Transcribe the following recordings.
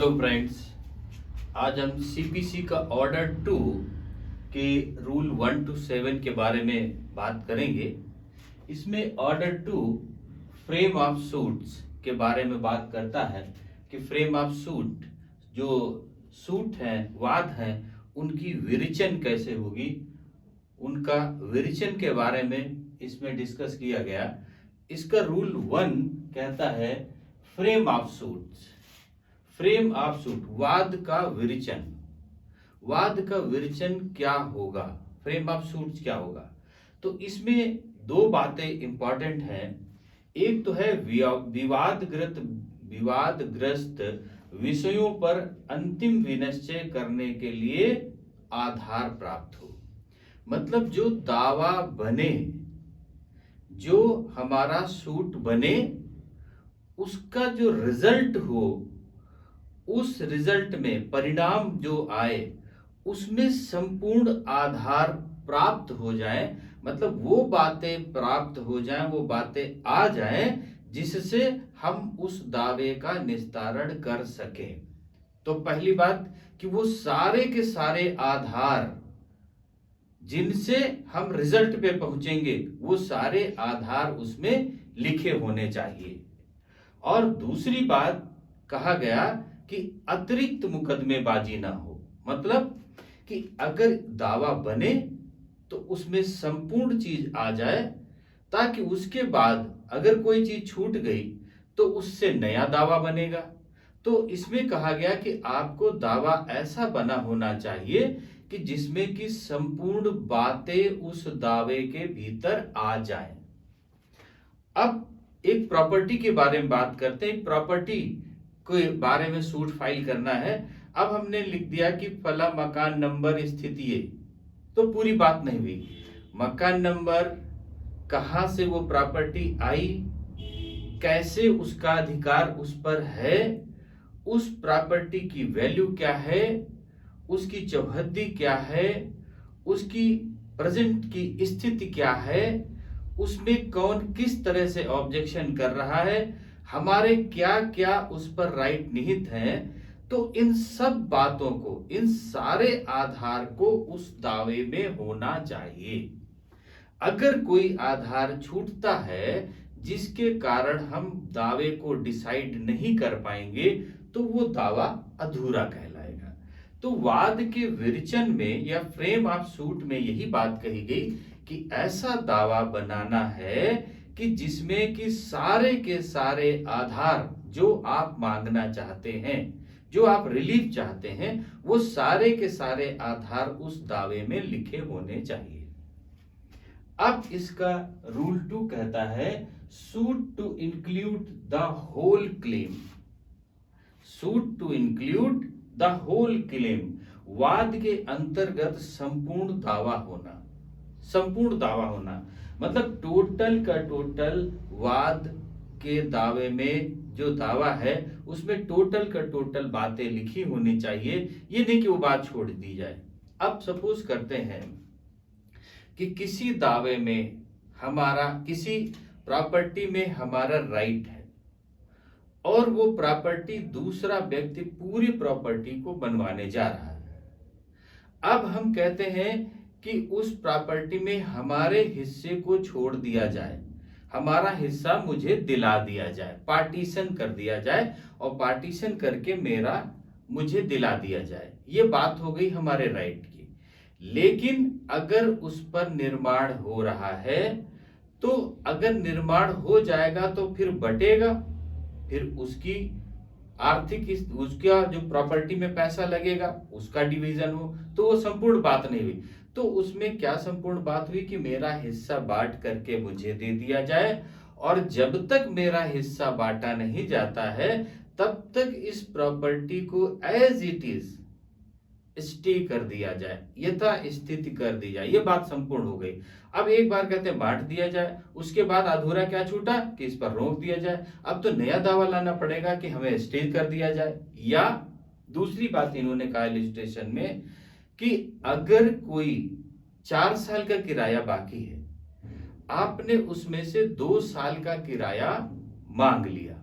Hello friends. आज हम CPC का ऑर्डर 2 के रूल 1 to 7 के बारे में बात करेंगे। इसमें ऑर्डर 2 फ्रेम ऑफ सूट्स के बारे में बात करता है कि फ्रेम ऑफ सूट जो सूट हैं, वाद हैं, उनकी विरेचन कैसे होगी, उनका विरेचन के बारे में इसमें डिस्कस किया गया। इसका रूल 1 कहता है frame of suits, frame of suit, वाद का विरेचन। वाद का विरेचन क्या होगा, फ्रेम ऑफ सूट क्या होगा? तो इसमें दो बातें इंपॉर्टेंट हैं। एक तो है विवादग्रस्त विषयों पर अंतिम विनिश्चय करने के लिए आधार प्राप्त हो। मतलब जो दावा बने, जो हमारा सूट बने, उसका जो रिजल्ट हो, उस रिजल्ट में परिणाम जो आए उसमें संपूर्ण आधार प्राप्त हो जाए। मतलब वो बातें प्राप्त हो जाएं, वो बातें आ जाएं जिससे हम उस दावे का निस्तारण कर सकें। तो पहली बात कि वो सारे के सारे आधार जिनसे हम रिजल्ट पे पहुंचेंगे, वो सारे आधार उसमें लिखे होने चाहिए। और दूसरी बात कहा गया कि अतिरिक्त मुकदमेबाजी ना हो। मतलब कि अगर दावा बने तो उसमें संपूर्ण चीज आ जाए, ताकि उसके बाद अगर कोई चीज छूट गई तो उससे नया दावा बनेगा। तो इसमें कहा गया कि आपको दावा ऐसा बना होना चाहिए कि जिसमें कि संपूर्ण बातें उस दावे के भीतर आ जाएं। अब एक प्रॉपर्टी के बारे में बात करते हैं। प्रॉपर्टी के बारे में सूट फाइल करना है। अब हमने लिख दिया कि फला मकान नंबर स्थिति है, तो पूरी बात नहीं हुई। मकान नंबर, कहां से वो प्रॉपर्टी आई, कैसे उसका अधिकार उस पर है, उस प्रॉपर्टी की वैल्यू क्या है, उसकी चौहद्दी क्या है, उसकी प्रेजेंट की स्थिति क्या है, उसमें कौन किस तरह से ऑब्जेक्शन कर रहा है, हमारे क्या क्या उस पर राइट निहित हैं। तो इन सब बातों को, इन सारे आधार को उस दावे में होना चाहिए। अगर कोई आधार छूटता है जिसके कारण हम दावे को डिसाइड नहीं कर पाएंगे, तो वो दावा अधूरा कहलाएगा। तो वाद के विरेचन में या फ्रेम ऑफ सूट में यही बात कही गई कि ऐसा दावा बनाना है कि जिसमें कि सारे के सारे आधार जो आप मांगना चाहते हैं, जो आप रिलीफ चाहते हैं, वो सारे के सारे आधार उस दावे में लिखे होने चाहिए। अब इसका रूल 2 कहता है suit to include the whole claim. Suit to include the whole claim, वाद के अंतर्गत संपूर्ण दावा होना। संपूर्ण दावा होना मतलब टोटल का टोटल वाद के दावे में जो दावा है उसमें टोटल का टोटल बातें लिखी होनी चाहिए। ये नहीं कि वो बात छोड़ दी जाए। अब सपोज करते हैं कि किसी दावे में हमारा, किसी प्रॉपर्टी में हमारा राइट है और वो प्रॉपर्टी दूसरा व्यक्ति पूरी प्रॉपर्टी को बनवाने जा रहा है। अब हम कहते हैं कि उस प्रॉपर्टी में हमारे हिस्से को छोड़ दिया जाए, हमारा हिस्सा मुझे दिला दिया जाए, पार्टीशन कर दिया जाए और पार्टीशन करके मेरा मुझे दिला दिया जाए। ये बात हो गई हमारे राइट की। लेकिन अगर उस पर निर्माण हो रहा है, तो अगर निर्माण हो जाएगा तो फिर बटेगा, फिर उसकी आर्थिक, उसका जो प्रॉपर्टी में पैसा लगेगा उसका डिवीजन हो, तो वो संपूर्ण बात नहीं हुई। तो उसमें क्या संपूर्ण बात हुई कि मेरा हिस्सा बांट करके मुझे दे दिया जाए, और जब तक मेरा हिस्सा बांटा नहीं जाता है तब तक इस प्रॉपर्टी को एज इट इज स्टे कर दिया जाए, यथा स्थिति कर दी जाए। ये बात संपूर्ण हो गई। अब एक बार कहते हैं बांट दिया जाए, उसके बाद अधूरा क्या छूटा कि इस पर रोक दिया जाए। अब तो नया दावा लाना पड़ेगा कि हमें स्टे कर दिया जाए। या दूसरी बात इन्होंने कहा इलस्ट्रेशन में कि अगर कोई 4 साल का किराया बाकी है, आपने उसमें से 2 साल का किराया मांग लिया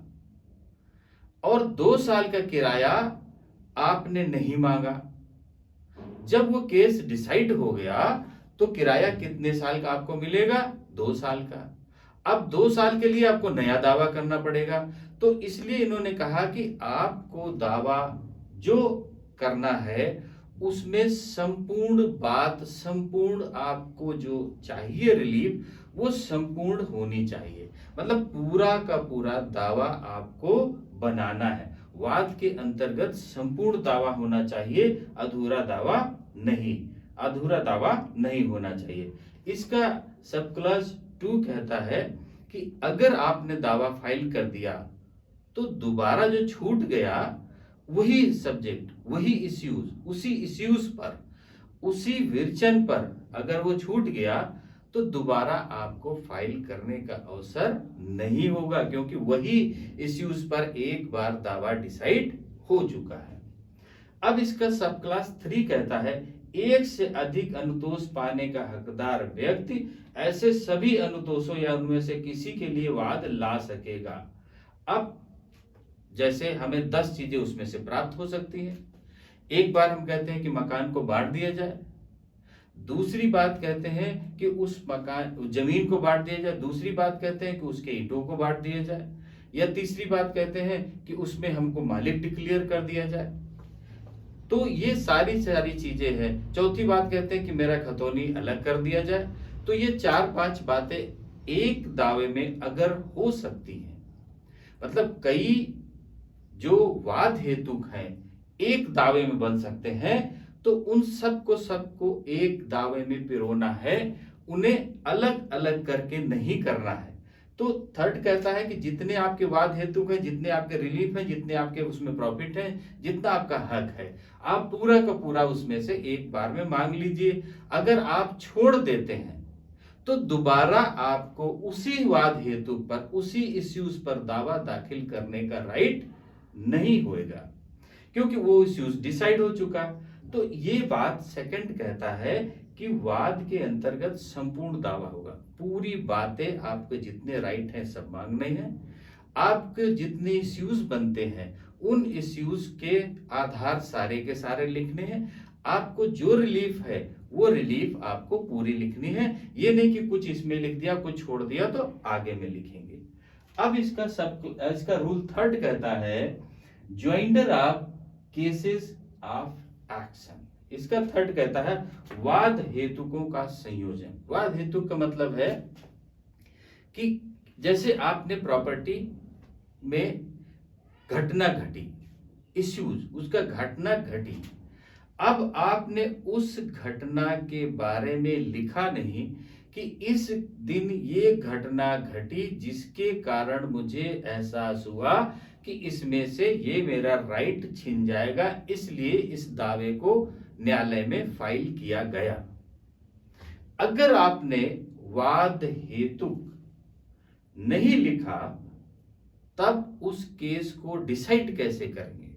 और 2 साल का किराया आपने नहीं मांगा। जब वो केस डिसाइड हो गया तो किराया कितने साल का आपको मिलेगा? 2 साल का। अब 2 साल के लिए आपको नया दावा करना पड़ेगा। तो इसलिए इन्होंने कहा कि आपको दावा जो करना है उसमें संपूर्ण आपको जो चाहिए रिलीफ वो संपूर्ण होनी चाहिए। मतलब पूरा का पूरा दावा आपको बनाना है। वाद के अंतर्गत संपूर्ण दावा होना चाहिए, अधूरा दावा नहीं होना चाहिए। इसका सब क्लॉज 2 कहता है कि अगर आपने दावा फाइल कर दिया तो दोबारा जो छूट गया वही सब्जेक्ट, वही इश्यूज, उसी इश्यूज पर, उसी विरचन पर अगर वो छूट गया तो दोबारा आपको फाइल करने का अवसर नहीं होगा, क्योंकि वही इश्यूज पर एक बार दावा डिसाइड हो चुका है। अब इसका सब क्लास 3 कहता है एक से अधिक अनुतोष पाने का हकदार व्यक्ति ऐसे सभी अनुतोषों या उनमें से किसी के लिए वाद ला सकेगा। अब जैसे हमें 10 चीजें उसमें से प्राप्त हो सकती हैं। एक बार हम कहते हैं कि मकान को बांट दिया जाए, दूसरी बात कहते हैं कि उस मकान जमीन को बांट दिया जाए, दूसरी बात कहते हैं कि उसके ईंटों को बांट दिया जाए, या तीसरी बात कहते हैं कि उसमें हमको मालिक डिक्लेयर कर दिया जाए। तो ये सारी चीजें हैं। चौथी बात कहते हैं कि मेरा खतौनी अलग कर दिया जाए। तो ये 4-5 बातें एक दावे में अगर हो सकती हैं, मतलब कई जो वाद हेतुक हैं एक दावे में बन सकते हैं, तो उन सबको एक दावे में पिरोना है, उन्हें अलग अलग करके नहीं करना है। तो थर्ड कहता है कि जितने आपके वाद हेतुक हैं, जितने आपके रिलीफ हैं, जितने आपके उसमें प्रॉफिट है, जितना आपका हक है, आप पूरा का पूरा उसमें से एक बार में मांग लीजिए। अगर आप छोड़ देते हैं तो दोबारा आपको उसी वाद हेतु पर, उसी इश्यूज पर दावा दाखिल करने का राइट नहीं होएगा, क्योंकि वो इश्यूज डिसाइड हो चुका। तो ये बात सेकंड कहता है कि वाद के अंतर्गत संपूर्ण दावा होगा। पूरी बातें, आपके जितने राइट हैं सब मांगने हैं, आपके जितने इश्यूज बनते हैं उन इश्यूज के आधार सारे के सारे लिखने हैं। आपको जो रिलीफ है वो रिलीफ आपको पूरी लिखनी है। ये नहीं कि कुछ इसमें लिख दिया, कुछ छोड़ दिया तो आगे में लिखेंगे। अब इसका रूल थर्ड कहता है joinder of cases of action. इसका थर्ड कहता है वाद हेतुकों का संयोजन। वाद हेतुक का मतलब है कि जैसे आपने प्रॉपर्टी में घटना घटी, इश्यूज, उसका घटना घटी, अब आपने उस घटना के बारे में लिखा नहीं कि इस दिन ये घटना घटी जिसके कारण मुझे एहसास हुआ कि इसमें से ये मेरा राइट छिन जाएगा, इसलिए इस दावे को न्यायालय में फाइल किया गया। अगर आपने वाद हेतुक नहीं लिखा तब उस केस को डिसाइड कैसे करेंगे?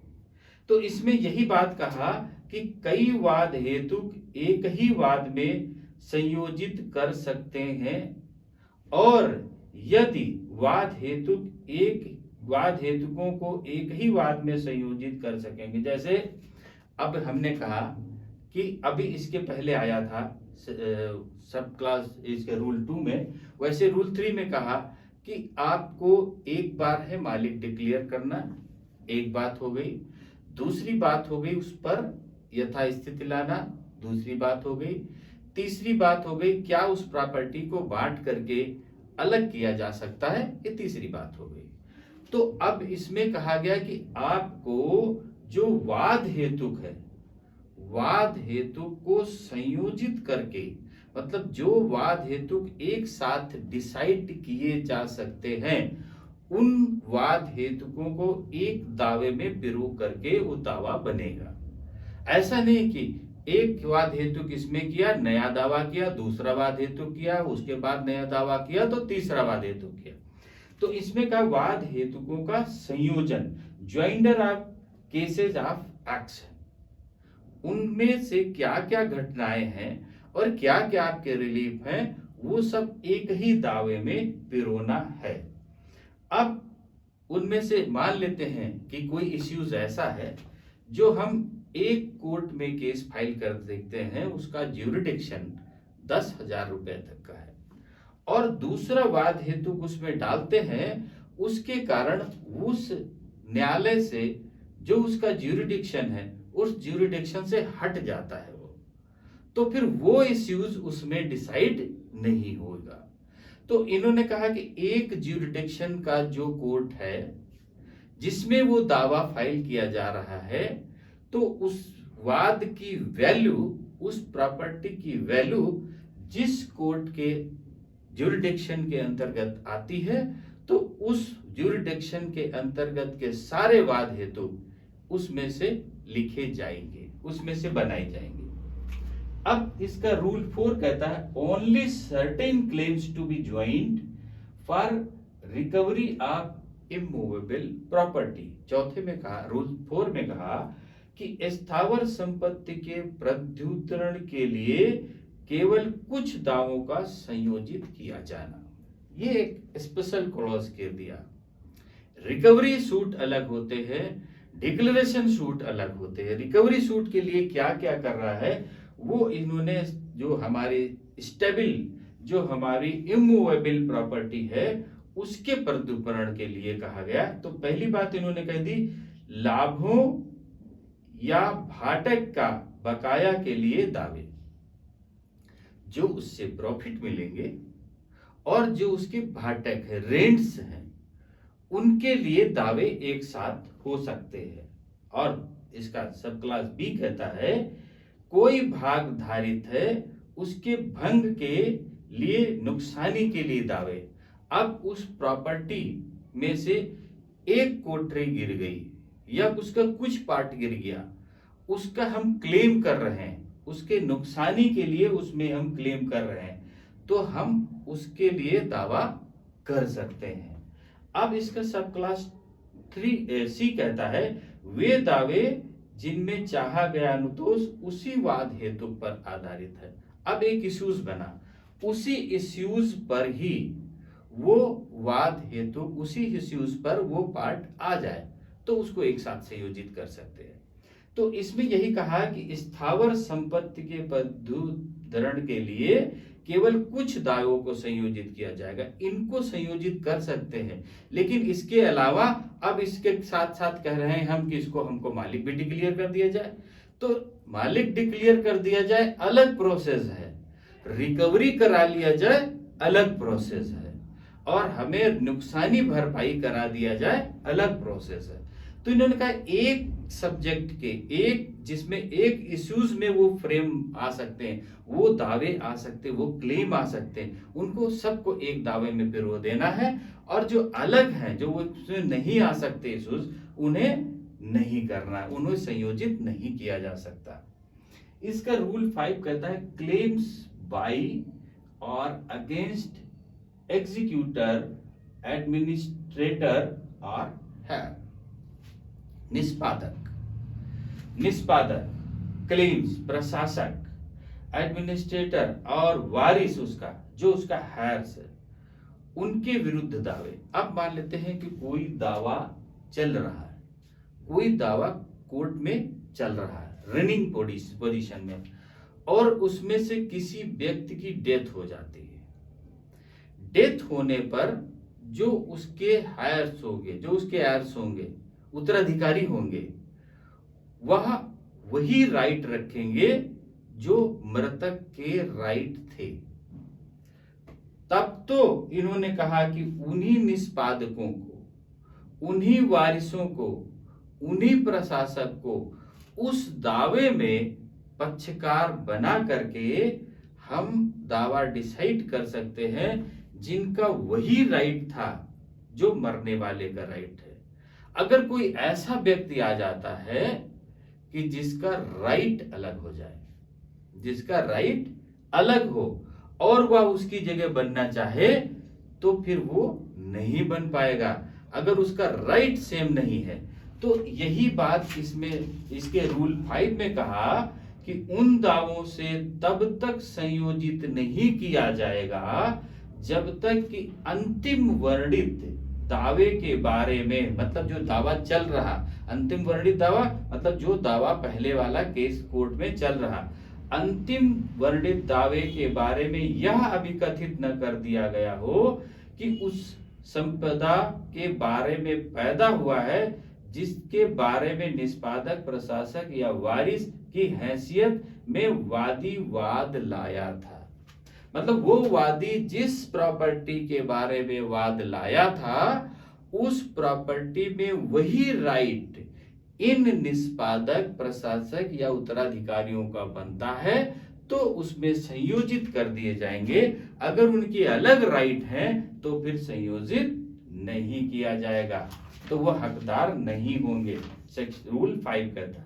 तो इसमें यही बात कहा कि कई वाद हेतुक एक ही वाद में संयोजित कर सकते हैं, और यदि वाद हेतुकों को एक ही वाद में संयोजित कर सकेंगे, जैसे अब हमने कहा कि अभी इसके पहले आया था सब क्लास इसके रूल 2 में, वैसे रूल 3 में कहा कि आपको एक बार है मालिक डिक्लेयर करना, एक बात हो गई। दूसरी बात हो गई उस पर यथास्थिति लाना, दूसरी बात हो गई। तीसरी बात हो गई क्या उस प्रॉपर्टी को बांट करके अलग किया जा सकता है, ये तीसरी बात हो गई। तो अब इसमें कहा गया कि आपको जो वाद हेतुक है, वाद हेतुक को संयोजित करके, मतलब जो वाद हेतुक एक साथ डिसाइड किए जा सकते हैं, उन वाद हेतुकों को एक दावे में पिरो करके वो दावा बनेगा। ऐसा नहीं कि एक वाद हेतुक इसमें किया, नया दावा किया, दूसरा वाद हेतुक किया, उसके बाद नया दावा किया, तो तीसरा वाद हेतुक किया। तो इसमें का वाद हेतुकों का संयोजन, joinder of cases of action, उनमें से क्या क्या घटनाएं हैं और क्या क्या आपके रिलीफ हैं, वो सब एक ही दावे में पिरोना है। अब उनमें से मान लेते हैं कि कोई इश्यूज ऐसा है जो हम एक कोर्ट में केस फाइल कर देखते हैं उसका ज्यूरिडिक्शन 10,000 रुपए तक का है, और दूसरा वाद हेतु उसमें डालते हैं, उसके कारण उस न्यायालय से जो उसका ज्यूरिडिक्शन है उस ज्यूरिडिक्शन से हट जाता है वो, तो फिर वो इश्यूज उसमें डिसाइड नहीं होगा। तो इन्होंने कहा कि एक ज्यूरिडिक्शन का जो कोर्ट है जिसमें वो दावा फाइल किया जा रहा है, तो उस वाद की वैल्यू, उस प्रॉपर्टी की वैल्यू जिस कोर्ट के ज्यूरिडिक्शन के अंतर्गत आती है, तो उस ज्यूरिडिक्शन के अंतर्गत के सारे वाद हेतु उसमें से लिखे जाएंगे, उसमें से बनाए जाएंगे। अब इसका रूल 4 कहता है only certain claims to be joint for recovery of immovable property. चौथे में कहा, रूल 4 में कहा कि स्थावर संपत्ति के प्रत्युत्तरण के लिए केवल कुछ दावों का संयोजित किया जाना, ये एक स्पेशल क्लॉज कर दिया। रिकवरी सूट अलग होते हैं, डिक्लेरेशन सूट अलग होते हैं। रिकवरी सूट के लिए क्या क्या कर रहा है वो इन्होंने, जो हमारी स्टेबल, जो हमारी इमूवेबल प्रॉपर्टी है उसके प्रत्युत्तरण के लिए कहा गया। तो पहली बात इन्होंने कह दी, लाभों या भाटक का बकाया के लिए दावे, जो उससे प्रॉफिट मिलेंगे और जो उसके भाटक है, रेंट्स हैं, उनके लिए दावे एक साथ हो सकते हैं। और इसका सब क्लास बी कहता है कोई भाग धारित है उसके भंग के लिए नुकसानी के लिए दावे। अब उस प्रॉपर्टी में से एक कोठरी गिर गई या उसका कुछ पार्ट गिर गया, उसका हम क्लेम कर रहे हैं, उसके नुकसानी के लिए उसमें हम क्लेम कर रहे हैं, तो हम उसके लिए दावा कर सकते हैं। अब इसका सब क्लास 3C कहता है वे दावे जिनमें चाहा गया अनुतोष उसी वाद हेतु पर आधारित है। अब एक इश्यूज बना, उसी इश्यूज पर ही वो वाद हेतु, उसी इश्यूज पर वो पार्ट आ जाए तो उसको एक साथ संयोजित कर सकते हैं। तो इसमें यही कहा कि स्थावर संपत्ति के प्रत्युत्तरण के लिए केवल कुछ दावों को संयोजित किया जाएगा। इनको संयोजित कर सकते हैं, लेकिन इसके अलावा अब इसके साथ साथ कह रहे हैं हम कि इसको, हमको मालिक भी डिक्लेयर कर दिया जाए। तो मालिक डिक्लेयर कर दिया जाए अलग प्रोसेस है, रिकवरी करा लिया जाए अलग प्रोसेस है, और हमें नुकसानी भरपाई करा दिया जाए अलग प्रोसेस है। तो इन्होंने कहा एक सब्जेक्ट के, एक जिसमें एक इश्यूज में वो फ्रेम आ सकते हैं, वो दावे आ सकते हैं, वो क्लेम आ सकते हैं, उनको सबको एक दावे में पिरो देना है। और जो अलग हैं, जो वो उसमें नहीं आ सकते इश्यूज, उन्हें नहीं करना, उन्हें संयोजित नहीं किया जा सकता। इसका रूल 5 कहता है क्लेम्स बाई और अगेंस्ट एग्जीक्यूटर, एडमिनिस्ट्रेटर और है निष्पादक। निष्पादक, क्लेम्स, प्रशासक, एडमिनिस्ट्रेटर और वारिस उसका, जो उसका हायर्स है, उनके विरुद्ध दावे। अब मान लेते हैं कि कोई दावा चल रहा है, कोई दावा कोर्ट में चल रहा है रनिंग पोजीशन में, और उसमें से किसी व्यक्ति की डेथ हो जाती है। डेथ होने पर जो उसके हायर्स होंगे, जो उसके हायर्स होंगे, उत्तराधिकारी होंगे, वह वही राइट रखेंगे जो मृतक के राइट थे। तब तो इन्होंने कहा कि उन्हीं निष्पादकों को, उन्हीं वारिसों को, उन्हीं प्रशासक को उस दावे में पक्षकार बना करके हम दावा डिसाइड कर सकते हैं जिनका वही राइट था जो मरने वाले का राइट है। अगर कोई ऐसा व्यक्ति आ जाता है कि जिसका राइट अलग हो जाए, जिसका राइट अलग हो और वह उसकी जगह बनना चाहे, तो फिर वो नहीं बन पाएगा अगर उसका राइट सेम नहीं है। तो यही बात इसमें, इसके रूल 5 में कहा कि उन दावों से तब तक संयोजित नहीं किया जाएगा जब तक कि अंतिम वर्णित दावे के बारे में, मतलब जो दावा चल रहा, अंतिम वर्णित दावा मतलब जो दावा पहले वाला केस कोर्ट में चल रहा, अंतिम वर्णित दावे के बारे में यह अभिकथित न कर दिया गया हो कि उस संपदा के बारे में पैदा हुआ है जिसके बारे में निष्पादक, प्रशासक या वारिस की हैसियत में वादी वाद लाया था। मतलब वो वादी जिस प्रॉपर्टी के बारे में वाद लाया था उस प्रॉपर्टी में वही राइट इन निष्पादक, प्रशासक या उत्तराधिकारियों का बनता है तो उसमें संयोजित कर दिए जाएंगे। अगर उनकी अलग राइट हैं तो फिर संयोजित नहीं किया जाएगा, तो वो हकदार नहीं होंगे, रूल 5 कहता है।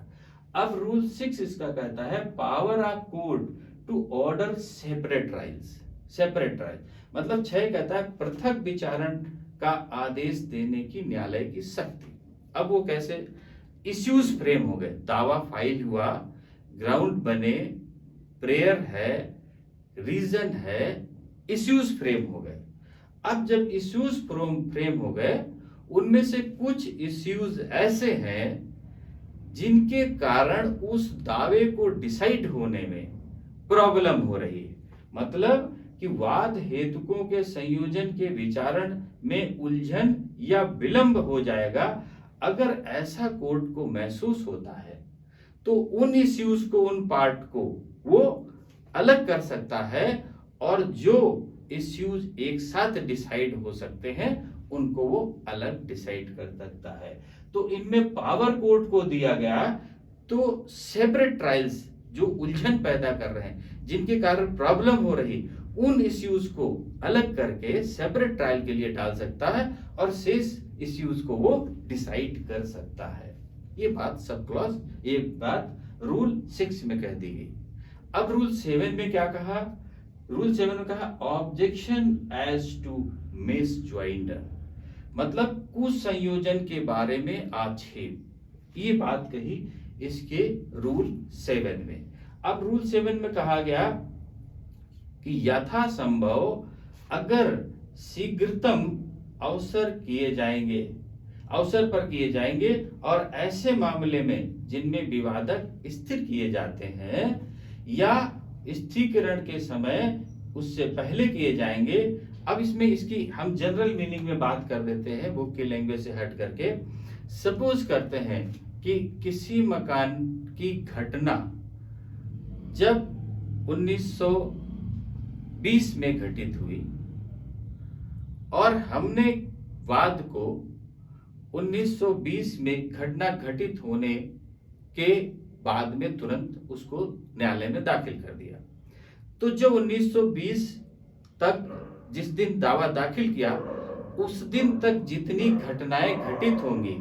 अब रूल 6 इसका कहता है power of court to order separate trials. मतलब 6 कहता है पृथक विचारण का आदेश देने की न्यायालय की शक्ति। अब वो कैसे? इश्यूज फ्रेम हो गए, दावा फाइल हुआ, ग्राउंड बने, प्रेयर है, रीजन है, इश्यूज फ्रेम हो गए। अब जब इश्यूज फ्रेम हो गए, उनमें से कुछ इश्यूज ऐसे हैं जिनके कारण उस दावे को डिसाइड होने में प्रॉब्लम हो रही है। मतलब कि वाद हेतुकों के संयोजन के विचारण में उलझन या विलंब हो जाएगा। अगर ऐसा कोर्ट को महसूस होता है तो उन इश्यूज को, उन पार्ट को वो अलग कर सकता है और जो इश्यूज एक साथ डिसाइड हो सकते हैं उनको वो अलग डिसाइड कर सकता है। तो इनमें पावर कोर्ट को दिया गया तो सेपरेट ट्रायल्स जो उलझन पैदा कर रहे हैं, जिनके कारण प्रॉब्लम हो रही, उन इश्यूज को अलग करके सेपरेट ट्रायल के लिए डाल सकता है और शेष इश्यूज को वो डिसाइड कर सकता है। ये बात सब क्लॉज, ये बात रूल 6 में कह दी गई। अब रूल 7 में क्या कहा? रूल 7 में कहा objection as to miss joinder, मतलब कुछ संयोजन के बारे में आक्षेप। ये बात कही इसके रूल 7 में। अब रूल 7 में कहा गया कि यथासंभव अगर शीघ्रतम अवसर पर किए जाएंगे और ऐसे मामले में जिनमें विवादक स्थिर किए जाते हैं या स्थिरीकरण के समय उससे पहले किए जाएंगे। अब इसमें इसकी हम जनरल मीनिंग में बात कर देते हैं, बुक की लैंग्वेज से हट करके। सपोज करते हैं कि किसी मकान की घटना जब 1920 में घटित हुई और हमने वाद को 1920 में घटना घटित होने के बाद में तुरंत उसको न्यायालय में दाखिल कर दिया। तो जो 1920 तक जिस दिन दावा दाखिल किया उस दिन तक जितनी घटनाएं घटित होंगी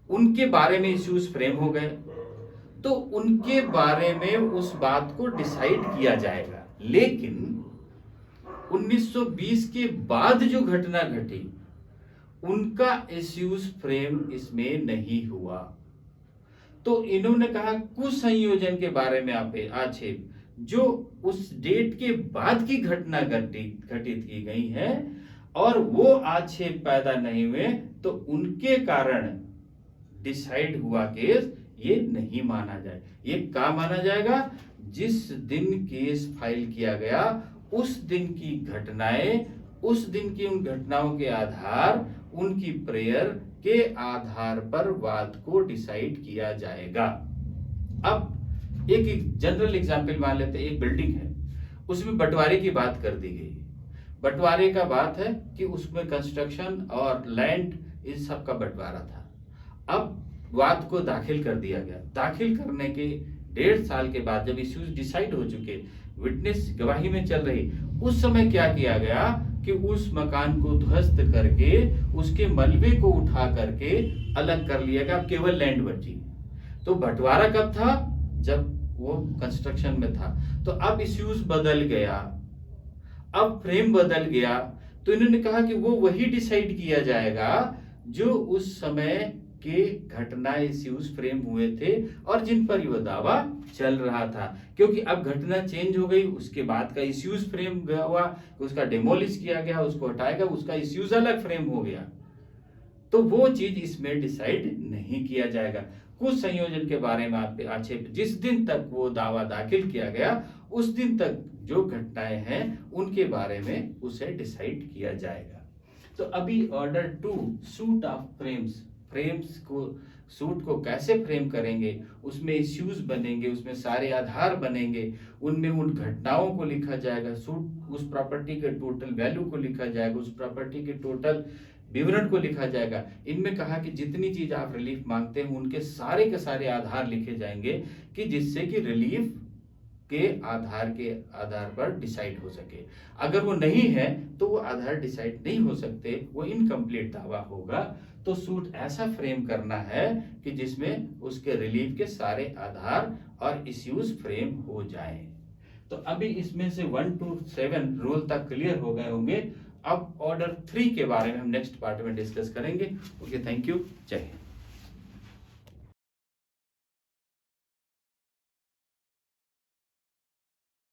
उनके बारे में इश्यूज फ्रेम हो गए, तो उनके बारे में उस बात को डिसाइड किया जाएगा। लेकिन 1920 के बाद जो घटना घटी उनका इश्यूज फ्रेम इसमें नहीं हुआ। तो इन्होंने कहा कुछ संयोजन के बारे में आक्षेप जो उस डेट के बाद की घटना घटित की गई है और वो आक्षेप पैदा नहीं हुए, तो उनके कारण डिसाइड हुआ केस ये नहीं माना जाए। ये क्या माना जाएगा? जिस दिन केस फाइल किया गया उस दिन की घटनाएं, उस दिन की उन घटनाओं के आधार, उनकी प्रेयर के आधार पर वाद को डिसाइड किया जाएगा। अब एक जनरल एग्जाम्पल मान लेते हैं। एक बिल्डिंग है, उसमें बंटवारे की बात कर दी गई। बंटवारे का बात है कि उसमें कंस्ट्रक्शन और लैंड इन सब का बंटवारा था। अब वाद को दाखिल कर दिया गया। दाखिल करने के 1.5 साल के बाद जब इश्यूज डिसाइड हो चुके, विटनेस गवाही में चल रही, उस समय क्या किया गया कि उस मकान को ध्वस्त करके उसके मलबे को उठा करके अलग कर लिया गया। अब केवल लैंड बची। तो बंटवारा कब था? जब वो कंस्ट्रक्शन में था। तो अब इश्यूज बदल गया, अब फ्रेम बदल गया। तो इन्होंने कहा कि वो वही डिसाइड किया जाएगा जो उस समय के घटना इश्यूज फ्रेम हुए थे और जिन पर यह दावा चल रहा था। क्योंकि अब घटना चेंज हो गई, उसके बाद का इश्यूज फ्रेम हुआ, उसका डिमोलिश किया गया, उसको हटाया गया, उसका इश्यूज अलग फ्रेम हो गया। तो वो चीज इसमें डिसाइड नहीं किया जाएगा। कुछ संयोजन के बारे में आप आक्षेप, जिस दिन तक वो दावा दाखिल किया गया उस दिन तक जो घटनाएं हैं उनके बारे में उसे डिसाइड किया जाएगा। तो अभी order 2 suit of frames, frames को, सूट को कैसे फ्रेम करेंगे, उसमें इश्यूज बनेंगे, उसमें सारे आधार बनेंगे, उनमें उन घटनाओं को लिखा जाएगा, सूट उस प्रॉपर्टी के टोटल वैल्यू को लिखा जाएगा, उस प्रॉपर्टी के टोटल विवरण को लिखा जाएगा। इनमें कहा कि जितनी चीज आप रिलीफ मांगते हैं उनके सारे के सारे आधार लिखे जाएंगे कि जिससे कि रिलीफ के आधार पर डिसाइड हो सके। अगर वो नहीं है तो वो आधार डिसाइड नहीं हो सकते, वो इनकम्प्लीट दावा होगा। तो सूट ऐसा फ्रेम करना है कि जिसमें उसके रिलीफ के सारे आधार और इश्यूज फ्रेम हो जाएं। तो अभी इसमें से 1 to 7 रूल तक क्लियर हो गए होंगे। अब ऑर्डर 3 के बारे में हम नेक्स्ट पार्ट में डिस्कस करेंगे। ओके, थैंक यू, जय हिंद।